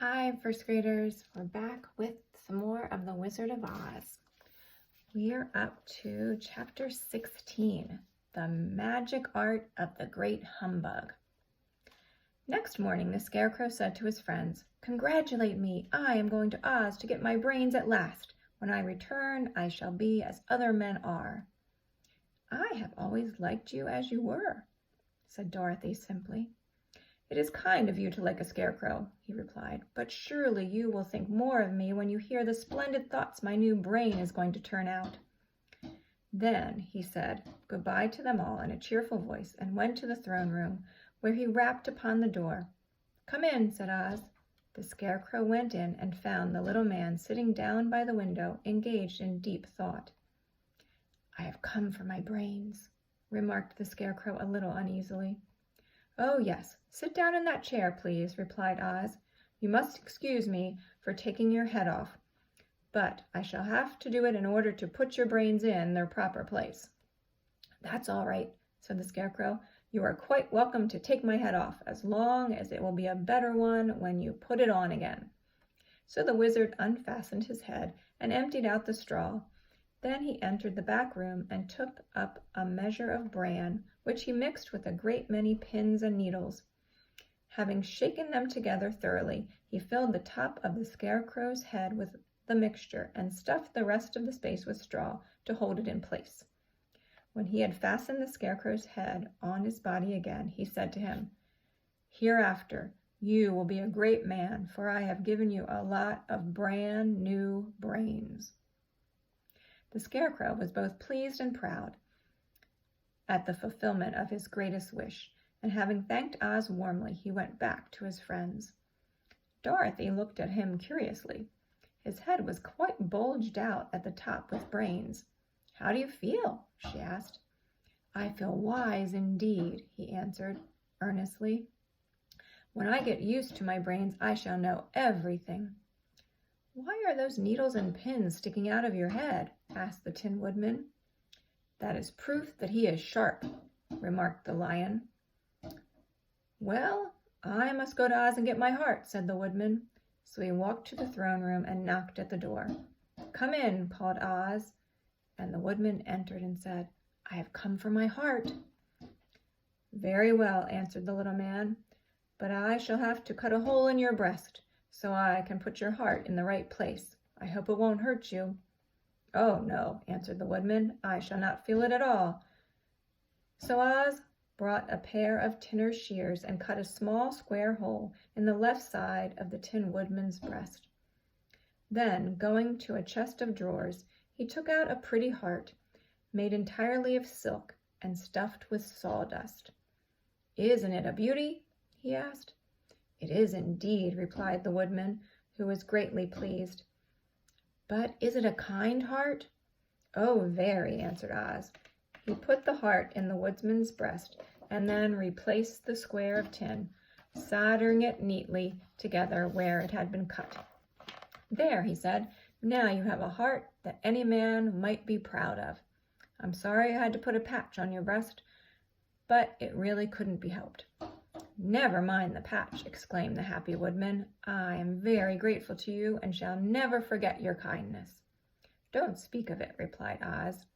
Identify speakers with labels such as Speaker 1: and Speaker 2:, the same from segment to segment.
Speaker 1: Hi, first graders. We're back with some more of The Wizard of Oz. We are up to chapter 16, The Magic Art of the Great Humbug. Next morning, the Scarecrow said to his friends, "Congratulate me. I am going to Oz to get my brains at last. When I return, I shall be as other men are." "I have always liked you as you were," said Dorothy simply. "It is kind of you to like a scarecrow," he replied, "but surely you will think more of me when you hear the splendid thoughts my new brain is going to turn out." Then he said goodbye to them all in a cheerful voice and went to the throne room, where he rapped upon the door. "Come in," said Oz. The Scarecrow went in and found the little man sitting down by the window, engaged in deep thought. "I have come for my brains," remarked the Scarecrow a little uneasily. "Oh, yes, sit down in that chair, please," replied Oz. "You must excuse me for taking your head off, but I shall have to do it in order to put your brains in their proper place." "That's all right," said the Scarecrow. "You are quite welcome to take my head off, as long as it will be a better one when you put it on again." So the Wizard unfastened his head and emptied out the straw. Then he entered the back room and took up a measure of bran, which he mixed with a great many pins and needles. Having shaken them together thoroughly, he filled the top of the Scarecrow's head with the mixture and stuffed the rest of the space with straw to hold it in place. When he had fastened the Scarecrow's head on his body again, he said to him, "Hereafter you will be a great man, for I have given you a lot of brand new brains." The Scarecrow was both pleased and proud at the fulfillment of his greatest wish, and having thanked Oz warmly, he went back to his friends. Dorothy looked at him curiously. His head was quite bulged out at the top with brains. "How do you feel?" she asked. "I feel wise indeed," he answered earnestly. "When I get used to my brains, I shall know everything." "Why are those needles and pins sticking out of your head?" asked the Tin Woodman. "That is proof that he is sharp," remarked the Lion. "Well, I must go to Oz and get my heart," said the Woodman. So he walked to the throne room and knocked at the door. "Come in," called Oz, and the Woodman entered and said, "I have come for my heart." "Very well," answered the little man, "but I shall have to cut a hole in your breast, so I can put your heart in the right place. I hope it won't hurt you." "Oh, no," answered the Woodman, "I shall not feel it at all." So Oz brought a pair of tinner's shears and cut a small square hole in the left side of the Tin Woodman's breast. Then, going to a chest of drawers, he took out a pretty heart, made entirely of silk and stuffed with sawdust. "Isn't it a beauty?" he asked. "It is indeed," replied the Woodman, who was greatly pleased. "But is it a kind heart?" "Oh, very," answered Oz. He put the heart in the Woodman's breast and then replaced the square of tin, soldering it neatly together where it had been cut. "There," he said, "now you have a heart that any man might be proud of. I'm sorry I had to put a patch on your breast, but it really couldn't be helped." "Never mind the patch," exclaimed the happy Woodman. "I am very grateful to you and shall never forget your kindness." "Don't speak of it," replied Oz.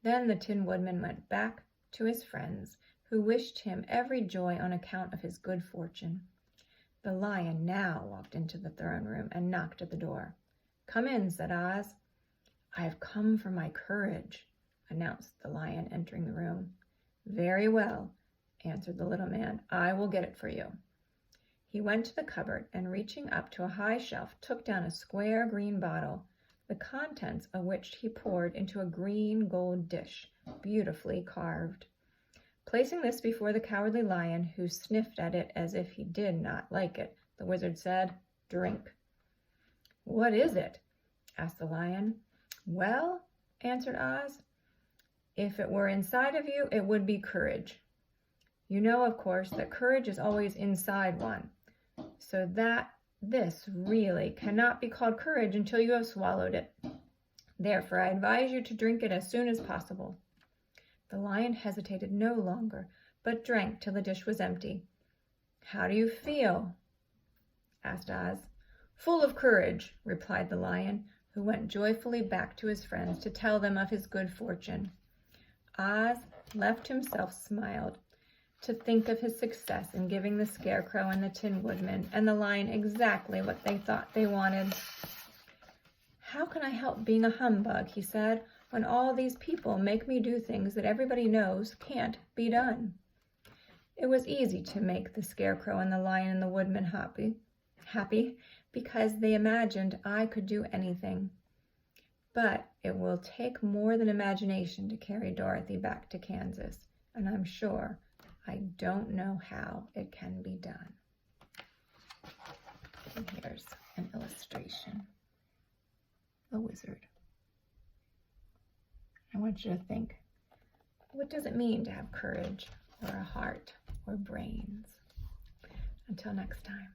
Speaker 1: Then the Tin Woodman went back to his friends, who wished him every joy on account of his good fortune. The Lion now walked into the throne room and knocked at the door. "Come in," said Oz. "I have come for my courage," announced the Lion, entering the room. "Very well," answered the little man. "I will get it for you." He went to the cupboard and, reaching up to a high shelf, took down a square green bottle, the contents of which he poured into a green gold dish, beautifully carved. Placing this before the Cowardly Lion, who sniffed at it as if he did not like it, the Wizard said, "Drink." "What is it?" asked the Lion. "Well," answered Oz, "if it were inside of you, it would be courage. You know, of course, that courage is always inside one, so that this really cannot be called courage until you have swallowed it. Therefore, I advise you to drink it as soon as possible." The Lion hesitated no longer, but drank till the dish was empty. "How do you feel?" asked Oz. Full of courage, replied the lion, who went joyfully back to his friends to tell them of his good fortune. Oz, left himself, smiled to think of his success in giving the Scarecrow and the Tin Woodman and the Lion exactly what they thought they wanted. How can I help being a humbug, he said, when all these people make me do things that everybody knows can't be done? It was easy to make the Scarecrow and the Lion and the Woodman happy because they imagined I could do anything. But it will take more than imagination to carry Dorothy back to Kansas, and I'm sure I don't know how it can be done. And here's an illustration. A wizard. I want you to think, what does it mean to have courage or a heart or brains? Until next time.